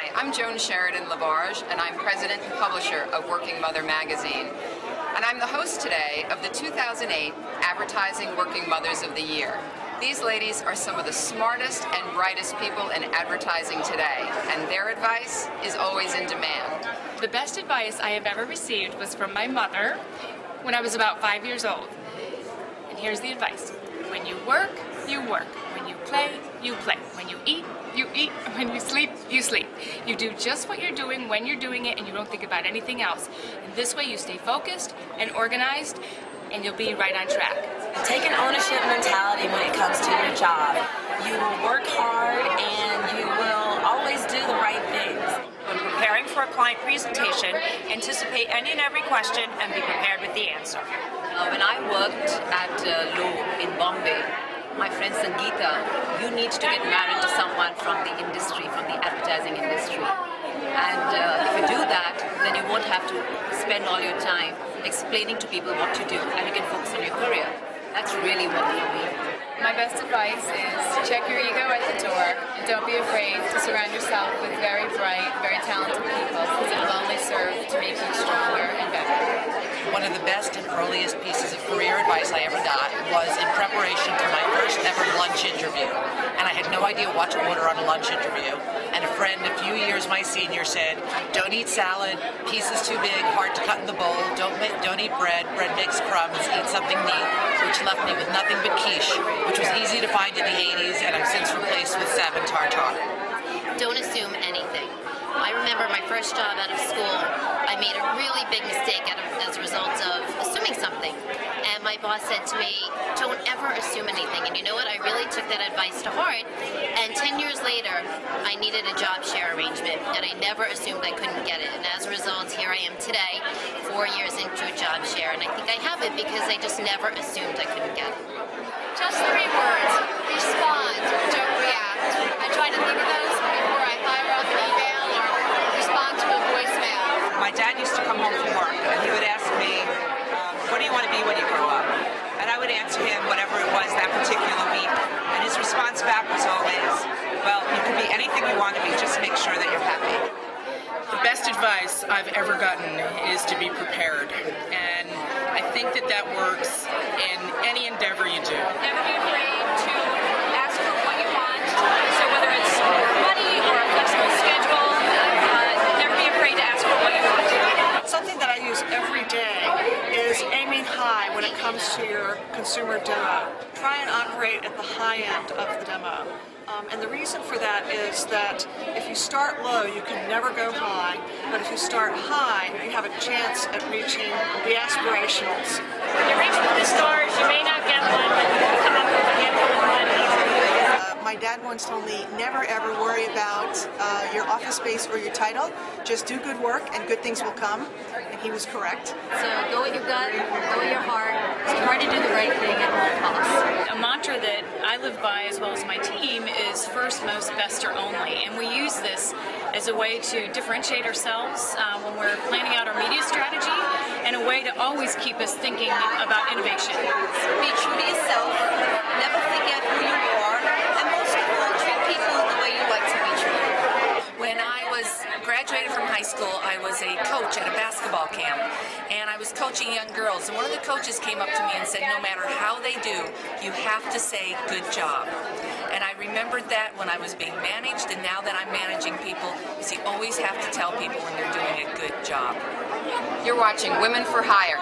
Hi, I'm Joan Sheridan LaBarge, and I'm president and publisher of Working Mother magazine. And I'm the host today of the 2008 Advertising Working Mothers of the Year. These ladies are some of the smartest and brightest people in advertising today, and their advice is always in demand. The best advice I have ever received was from my mother when I was about 5 years old. And here's the advice. When you work, you work. When you play, you play. When you eat, you eat. When you sleep, you sleep. You do just what you're doing when you're doing it, and you don't think about anything else. And this way you stay focused and organized, and you'll be right on track. Take an ownership mentality when it comes to your job. You will work hard and you will always do the right things. When preparing for a client presentation, anticipate any and every question and be prepared with the answer. When I worked at Low in Bombay, my friend Sangeeta, you need to get married to someone from the industry, from the advertising industry. And if you do that, then you won't have to spend all your time explaining to people what to do, and you can focus on your career. That's really worked for me. My best advice is check your ego at the door, and don't be afraid to surround yourself with very bright, very talented people, because it will only serve to make you stronger and better. One of the best and earliest pieces of career advice I ever got was in preparation for my first ever lunch interview. And I had no idea what to order on a lunch interview. And a friend a few years my senior said, don't eat salad, pieces too big, hard to cut in the bowl, don't eat bread makes crumbs, eat something neat, which left me with nothing but quiche, which was easy to find in the 80s, and I've since replaced with salmon tartare. Don't assume anything. I remember my first job out of school, I made a really big mistake as a result of assuming something. And my boss said to me, don't ever assume anything. And you know what? I really took that advice to heart. And 10 years later, I needed a job share arrangement, and I never assumed I couldn't get it. And as a result, here I am today, 4 years into a job share. And I think I have it because I just never assumed I couldn't get it. Just 3 words. Respond. Don't react. I try to think of those before I fire off an email or respond to a voicemail. My dad used to come home from work and he would ask me, what do you want to be when you grow up? And I would answer him whatever it was that particular week. And his response back was always, well, you can be anything you want to be, just make sure that you're happy. The best advice I've ever gotten is to be prepared. And I think that works in any endeavor you do. Never be afraid to ask for what you want. So whether it's money or a flexible schedule, never be afraid to ask for what you want. Something that I use every day is aiming high when it comes to your consumer demo. Try and operate at the high end of the demo. And the reason for that is that if you start low, you can never go high, but if you start high, you have a chance at reaching the aspirationals. When you reach for the stars, you may not get one, but you will come up with a handful of money. My dad once told me, never ever worry about your office space or your title. Just do good work and good things will come. And he was correct. So go with your gut, go with your heart. Try to do the right thing at all costs. A mantra that I live by as well as my team is first, most, best, or only. And we use this as a way to differentiate ourselves when we're planning out our media strategy, and a way to always keep us thinking about innovation. Be true to yourself, never forget who you are, and most of all, treat people the way you like to be treated. When I was graduated from high school, I was a coach at a basketball camp, and I was coaching young girls, and one of the coaches came up to me and said, no matter how they do, you have to say good job. And I remembered that when I was being managed, and now that I'm managing people, you always have to tell people when they're doing a good job. You're watching Women for Hire.